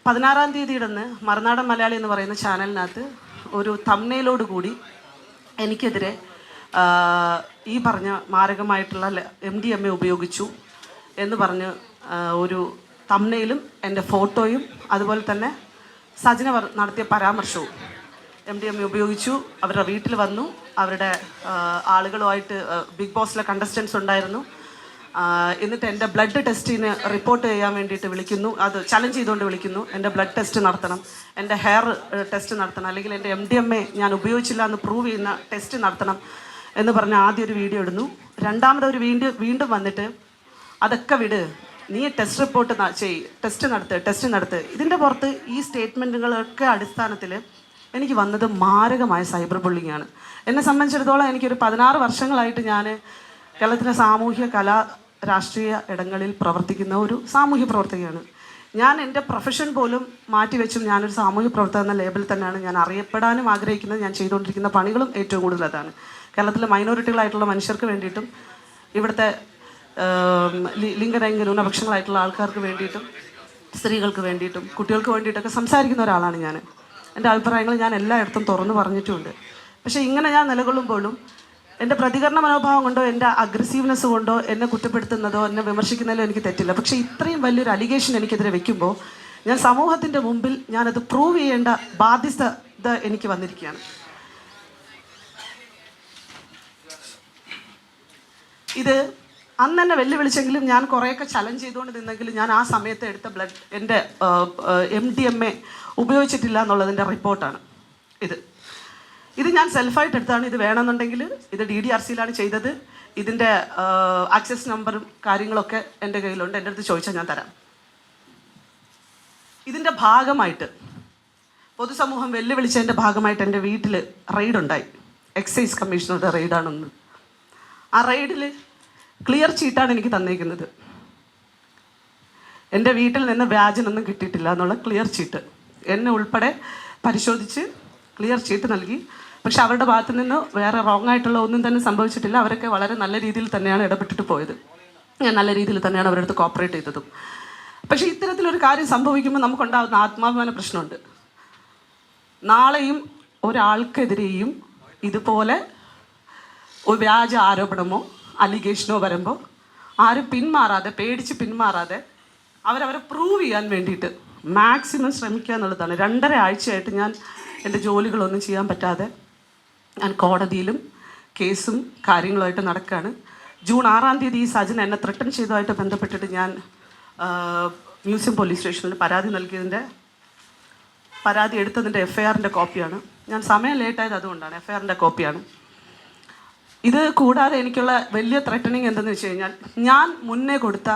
16-ാം തീയതിയിടന്ന് മറുനാടൻ മലയാളി എന്ന് പറയുന്ന ചാനലിനകത്ത് ഒരു തംബ്നെയിലോട് കൂടി എനിക്കെതിരെ ഈ പറഞ്ഞ മാരകമായിട്ടുള്ള MDMA ഉപയോഗിച്ചു എന്ന് പറഞ്ഞ് ഒരു തംബ്നെയിലും എൻ്റെ ഫോട്ടോയും അതുപോലെ തന്നെ സജന നടത്തിയ പരാമർശവും MDMA ഉപയോഗിച്ചു, അവരുടെ വീട്ടിൽ വന്നു, അവരുടെ ആളുകളുമായിട്ട് ബിഗ് ബോസിലെ കണ്ടസ്റ്റൻസ് ഉണ്ടായിരുന്നു. എന്നിട്ട് എൻ്റെ ബ്ലഡ് ടെസ്റ്റിന് റിപ്പോർട്ട് ചെയ്യാൻ വേണ്ടിയിട്ട് വിളിക്കുന്നു, അത് ചലഞ്ച് ചെയ്തുകൊണ്ട് വിളിക്കുന്നു. എൻ്റെ ബ്ലഡ് ടെസ്റ്റ് നടത്തണം, എൻ്റെ ഹെയർ ടെസ്റ്റ് നടത്തണം, അല്ലെങ്കിൽ എൻ്റെ MDMA ഞാൻ ഉപയോഗിച്ചില്ല എന്ന് പ്രൂവ് ചെയ്യുന്ന ടെസ്റ്റ് നടത്തണം എന്ന് പറഞ്ഞ് ആദ്യം ഒരു വീഡിയോ ഇടുന്നു. രണ്ടാമതൊരു വീണ്ടും വന്നിട്ട് അതൊക്കെ വിട്, നീ ടെസ്റ്റ് റിപ്പോർട്ട് ടെസ്റ്റ് നടത്ത്. ഇതിൻ്റെ പുറത്ത് ഈ സ്റ്റേറ്റ്മെൻറ്റുകളൊക്കെ അടിസ്ഥാനത്തിൽ എനിക്ക് വന്നത് മാരകമായ സൈബർ ബുള്ളിങ് ആണ്. എന്നെ സംബന്ധിച്ചിടത്തോളം എനിക്കൊരു 16 വർഷങ്ങളായിട്ട് ഞാൻ കേരളത്തിലെ സാമൂഹ്യ കലാ രാഷ്ട്രീയ ഇടങ്ങളിൽ പ്രവർത്തിക്കുന്ന ഒരു സാമൂഹ്യ പ്രവർത്തകയാണ്. ഞാൻ എൻ്റെ പ്രൊഫഷൻ പോലും മാറ്റിവെച്ചും ഞാനൊരു സാമൂഹ്യ പ്രവർത്തക എന്ന ലേബിൾ തന്നെയാണ് ഞാൻ അറിയപ്പെടാനും ആഗ്രഹിക്കുന്നത്. ഞാൻ ചെയ്തുകൊണ്ടിരിക്കുന്ന പണികളും ഏറ്റവും കൂടുതൽ അതാണ്. കേരളത്തിലെ മൈനോറിറ്റികളായിട്ടുള്ള മനുഷ്യർക്ക് വേണ്ടിയിട്ടും ഇവിടുത്തെ ലിംഗലൈംഗിക ന്യൂനപക്ഷങ്ങളായിട്ടുള്ള ആൾക്കാർക്ക് വേണ്ടിയിട്ടും സ്ത്രീകൾക്ക് വേണ്ടിയിട്ടും കുട്ടികൾക്ക് വേണ്ടിയിട്ടൊക്കെ സംസാരിക്കുന്ന ഒരാളാണ് ഞാൻ. എൻ്റെ അഭിപ്രായങ്ങൾ ഞാൻ എല്ലായിടത്തും തുറന്നു പറഞ്ഞിട്ടുമുണ്ട്. പക്ഷേ ഇങ്ങനെ ഞാൻ നിലകൊള്ളുമ്പോഴും എൻ്റെ പ്രതികരണ മനോഭാവം കൊണ്ടോ എൻ്റെ അഗ്രസീവ്നെസ് കൊണ്ടോ എന്നെ കുറ്റപ്പെടുത്തുന്നതോ എന്നെ വിമർശിക്കുന്നതിലോ എനിക്ക് തെറ്റില്ല. പക്ഷേ ഇത്രയും വലിയൊരു അലിഗേഷൻ എനിക്കെതിരെ വെക്കുമ്പോൾ ഞാൻ സമൂഹത്തിൻ്റെ മുമ്പിൽ ഞാനത് പ്രൂവ് ചെയ്യേണ്ട ബാധ്യത എനിക്ക് വന്നിരിക്കുകയാണ്. ഇത് അന്ന് എന്നെ വെല്ലുവിളിച്ചെങ്കിലും ഞാൻ കുറേയൊക്കെ ചലഞ്ച് ചെയ്തുകൊണ്ട് നിന്നെങ്കിലും ഞാൻ ആ സമയത്ത് എടുത്ത എൻ്റെ MDMA ഉപയോഗിച്ചിട്ടില്ല എന്നുള്ളതിൻ്റെ റിപ്പോർട്ടാണ് ഇത് ഞാൻ സെൽഫായിട്ട് എടുത്താണ്. ഇത് വേണമെന്നുണ്ടെങ്കിൽ ഇത് DDRCയിലാണ് ചെയ്തത്. ഇതിൻ്റെ ആക്സസ് നമ്പറും കാര്യങ്ങളൊക്കെ എൻ്റെ കയ്യിലുണ്ട്. എൻ്റെ അടുത്ത് ചോദിച്ചാൽ ഞാൻ തരാം. ഇതിൻ്റെ ഭാഗമായിട്ട് പൊതുസമൂഹം വെല്ലുവിളിച്ചതിൻ്റെ ഭാഗമായിട്ട് എൻ്റെ വീട്ടിൽ റെയ്ഡുണ്ടായി. എക്സൈസ് കമ്മീഷണറുടെ റെയ്ഡാണെന്ന്. ആ റെയ്ഡിൽ ക്ലിയർ ചീട്ടാണ് എനിക്ക് തന്നേക്കുന്നത്. എൻ്റെ വീട്ടിൽ നിന്ന് വ്യാജനൊന്നും കിട്ടിയിട്ടില്ല എന്നുള്ള ക്ലിയർ ചീട്ട് എന്നെ ഉൾപ്പെടെ പരിശോധിച്ച് ക്ലിയർ ചീട്ട് നൽകി. പക്ഷെ അവരുടെ ഭാഗത്തു നിന്ന് വേറെ റോങ് ആയിട്ടുള്ള ഒന്നും തന്നെ സംഭവിച്ചിട്ടില്ല. അവരൊക്കെ വളരെ നല്ല രീതിയിൽ തന്നെയാണ് ഇടപെട്ടിട്ട് പോയത്. ഞാൻ നല്ല രീതിയിൽ തന്നെയാണ് അവരുടെ അടുത്ത് കോപ്പറേറ്റ് ചെയ്തതും. പക്ഷേ ഇത്തരത്തിലൊരു കാര്യം സംഭവിക്കുമ്പോൾ നമുക്കുണ്ടാകുന്ന ആത്മാഭിമാന പ്രശ്നമുണ്ട്. നാളെയും ഒരാൾക്കെതിരെയും ഇതുപോലെ ഒരു വ്യാജ ആരോപണമോ അലിഗേഷനോ വരുമ്പോൾ ആരും പേടിച്ച് പിന്മാറാതെ അവരവരെ പ്രൂവ് ചെയ്യാൻ വേണ്ടിയിട്ട് മാക്സിമം ശ്രമിക്കുക എന്നുള്ളതാണ്. 2.5 ആഴ്ചയായിട്ട് ഞാൻ എൻ്റെ ജോലികളൊന്നും ചെയ്യാൻ പറ്റാതെ ഞാൻ കോടതിയിലും കേസും കാര്യങ്ങളുമായിട്ട് നടക്കുകയാണ്. ജൂൺ 6-ാം തീയതി ഈ സജൻ എന്നെ ത്രെട്ടൻ ചെയ്തതുമായിട്ട് ബന്ധപ്പെട്ടിട്ട് ഞാൻ മ്യൂസിയം പോലീസ് സ്റ്റേഷനിൽ പരാതി എടുത്തതിൻ്റെ FIRൻ്റെ കോപ്പിയാണ്. ഞാൻ സമയം ലേറ്റായത് അതുകൊണ്ടാണ്. FIRൻ്റെ കോപ്പിയാണ്. ഇത് കൂടാതെ എനിക്കുള്ള വലിയ ത്രെട്ടനിങ് എന്തെന്ന് വെച്ച് കഴിഞ്ഞാൽ ഞാൻ മുന്നേ കൊടുത്ത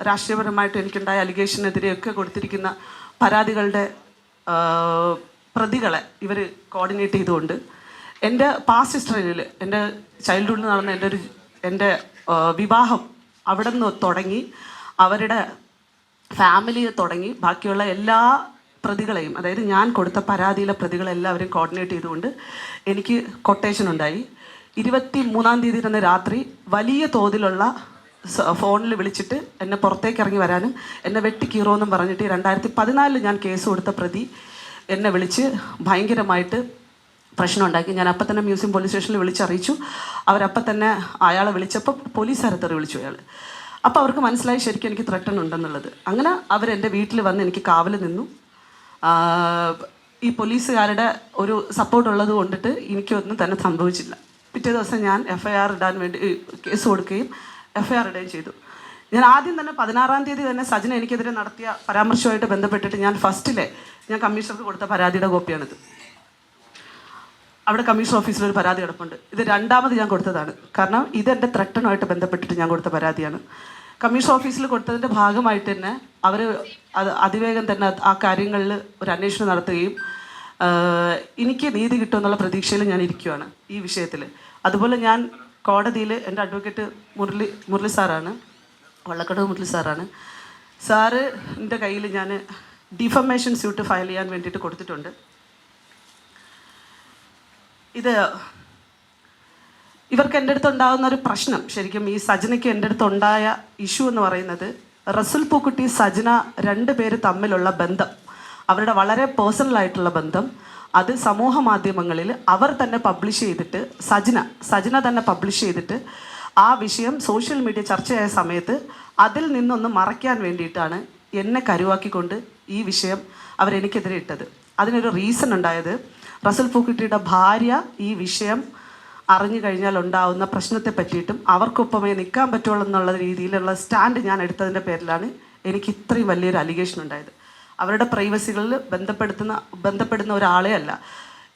രാഷ്ട്രീയപരമായിട്ട് എനിക്കുണ്ടായ അലിഗേഷനെതിരെയൊക്കെ കൊടുത്തിരിക്കുന്ന പരാതികളുടെ പ്രതികളെ ഇവർ കോർഡിനേറ്റ് ചെയ്തുകൊണ്ട് എൻ്റെ പാസ്റ്റ് ഹിസ്റ്ററിയിൽ എൻ്റെ ചൈൽഡ്ഹുഡിൽ നടന്ന എൻ്റെ വിവാഹം അവിടെ നിന്ന് തുടങ്ങി അവരുടെ ഫാമിലിയെ തുടങ്ങി ബാക്കിയുള്ള എല്ലാ പ്രതികളെയും, അതായത് ഞാൻ കൊടുത്ത പരാതിയിലെ പ്രതികളെല്ലാവരും കോർഡിനേറ്റ് ചെയ്തുകൊണ്ട് എനിക്ക് കൊട്ടേഷൻ ഉണ്ടായി. 23-ാം തീയതി തന്നെ രാത്രി വലിയ തോതിലുള്ള ഫോണിൽ വിളിച്ചിട്ട് എന്നെ പുറത്തേക്ക് ഇറങ്ങി വരാനും എന്നെ വെട്ടിക്കീറോന്നും പറഞ്ഞിട്ട് 2014 ഞാൻ കേസ് കൊടുത്ത പ്രതി എന്നെ വിളിച്ച് ഭയങ്കരമായിട്ട് പ്രശ്നമുണ്ടാക്കി. ഞാൻ അപ്പം തന്നെ മ്യൂസിയം പോലീസ് സ്റ്റേഷനിൽ വിളിച്ചറിയിച്ചു. അവരപ്പം തന്നെ അയാളെ വിളിച്ചപ്പോൾ പോലീസുകാരെ തെറി വിളിച്ചു അയാൾ. അപ്പോൾ അവർക്ക് മനസ്സിലായി ശരിക്കും എനിക്ക് ത്രെട്ടൺ ഉണ്ടെന്നുള്ളത്. അങ്ങനെ അവരെൻ്റെ വീട്ടിൽ വന്ന് എനിക്ക് കാവൽ നിന്നു. ഈ പോലീസുകാരുടെ ഒരു സപ്പോർട്ട് ഉള്ളത് കൊണ്ടിട്ട് എനിക്കൊന്നും തന്നെ സംഭവിച്ചില്ല. പിറ്റേ ദിവസം ഞാൻ FIR ഇടാൻ വേണ്ടി കേസ് കൊടുക്കുകയും FIR ഇടുകയും ചെയ്തു. ഞാൻ ആദ്യം തന്നെ 16-ാം തീയതി തന്നെ സജന എനിക്കെതിരെ നടത്തിയ പരാമർശവുമായിട്ട് ബന്ധപ്പെട്ടിട്ട് ഞാൻ കമ്മീഷണർക്ക് കൊടുത്ത പരാതിയുടെ കോപ്പിയാണിത്. അവിടെ കമ്മീഷണർ ഓഫീസിലൊരു പരാതി കിടപ്പുണ്ട്. ഇത് 2ാമത് ഞാൻ കൊടുത്തതാണ്. കാരണം ഇതെൻ്റെ ത്രെട്ടനുമായിട്ട് ബന്ധപ്പെട്ടിട്ട് ഞാൻ കൊടുത്ത പരാതിയാണ്. കമ്മീഷണർ ഓഫീസിൽ കൊടുത്തതിൻ്റെ ഭാഗമായിട്ട് തന്നെ അവർ അതിവേഗം തന്നെ ആ കാര്യങ്ങളിൽ ഒരു അന്വേഷണം നടത്തുകയും എനിക്ക് നീതി കിട്ടുമെന്നുള്ള പ്രതീക്ഷയിൽ ഞാൻ ഇരിക്കുകയാണ് ഈ വിഷയത്തിൽ. അതുപോലെ ഞാൻ കോടതിയിൽ എൻ്റെ അഡ്വക്കേറ്റ് മുരളി സാറാണ്, വള്ളക്കടവ് മുരളി സാറാണ്. സാറിൻ്റെ കയ്യിൽ ഞാൻ ഡിഫമേഷൻ സ്യൂട്ട് ഫയൽ ചെയ്യാൻ വേണ്ടിയിട്ട് കൊടുത്തിട്ടുണ്ട്. ഇവർക്ക് എൻ്റെ അടുത്ത് ഉണ്ടാകുന്ന ഒരു പ്രശ്നം, ശരിക്കും ഈ സജനയ്ക്ക് എൻ്റെ അടുത്ത് ഉണ്ടായ ഇഷ്യൂ എന്ന് പറയുന്നത് റസുൽ പൂക്കുട്ടി സജന 2 പേര് തമ്മിലുള്ള ബന്ധം, അവരുടെ വളരെ പേഴ്സണലായിട്ടുള്ള ബന്ധം അത് സമൂഹ മാധ്യമങ്ങളിൽ അവർ തന്നെ പബ്ലിഷ് ചെയ്തിട്ട്, സജന തന്നെ പബ്ലിഷ് ചെയ്തിട്ട് ആ വിഷയം സോഷ്യൽ മീഡിയ ചർച്ചയായ സമയത്ത് അതിൽ നിന്നൊന്ന് മറയ്ക്കാൻ വേണ്ടിയിട്ടാണ് എന്നെ കരുവാക്കിക്കൊണ്ട് ഈ വിഷയം അവരെനിക്കെതിരെ ഇട്ടത്. അതിനൊരു റീസൺ ഉണ്ടായത്, റസൽ പൂക്കുട്ടിയുടെ ഭാര്യ ഈ വിഷയം അറിഞ്ഞു കഴിഞ്ഞാൽ ഉണ്ടാവുന്ന പ്രശ്നത്തെ പറ്റിയിട്ടും അവർക്കൊപ്പമേ നിൽക്കാൻ പറ്റുള്ളൂ എന്നുള്ള രീതിയിലുള്ള സ്റ്റാൻഡ് ഞാൻ എടുത്തതിൻ്റെ പേരിലാണ് എനിക്ക് ഇത്രയും വലിയൊരു അലിഗേഷൻ ഉണ്ടായത്. അവരുടെ പ്രൈവസികളിൽ ബന്ധപ്പെടുന്ന ഒരാളെ അല്ല.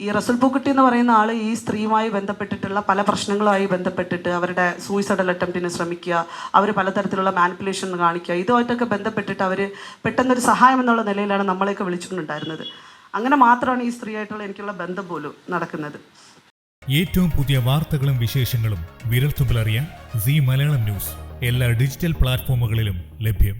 ഈ റസൽ പൂക്കുട്ടി എന്ന് പറയുന്ന ആൾ ഈ സ്ത്രീയുമായി ബന്ധപ്പെട്ടിട്ടുള്ള പല പ്രശ്നങ്ങളുമായി ബന്ധപ്പെട്ടിട്ട് അവരുടെ സൂയിസൈഡൽ അറ്റംപ്റ്റിന് ശ്രമിക്കുക, അവർ പലതരത്തിലുള്ള മാനിപ്പുലേഷൻ കാണിക്കുക, ഇതുമായിട്ടൊക്കെ ബന്ധപ്പെട്ടിട്ട് അവർ പെട്ടെന്നൊരു സഹായം എന്നുള്ള നിലയിലാണ് നമ്മളെയൊക്കെ വിളിച്ചിട്ടുണ്ടായിരുന്നത്. അങ്ങനെ മാത്രമാണ് ഈ സ്ത്രീയായിട്ടുള്ള എനിക്കുള്ള ബന്ധം പോലും നടക്കുന്നത്. ഏറ്റവും പുതിയ വാർത്തകളും വിശേഷങ്ങളും വിരൽത്തുമ്പിലറിയാൻ സീ മലയാളം ന്യൂസ് എല്ലാ ഡിജിറ്റൽ പ്ലാറ്റ്ഫോമുകളിലും ലഭ്യം.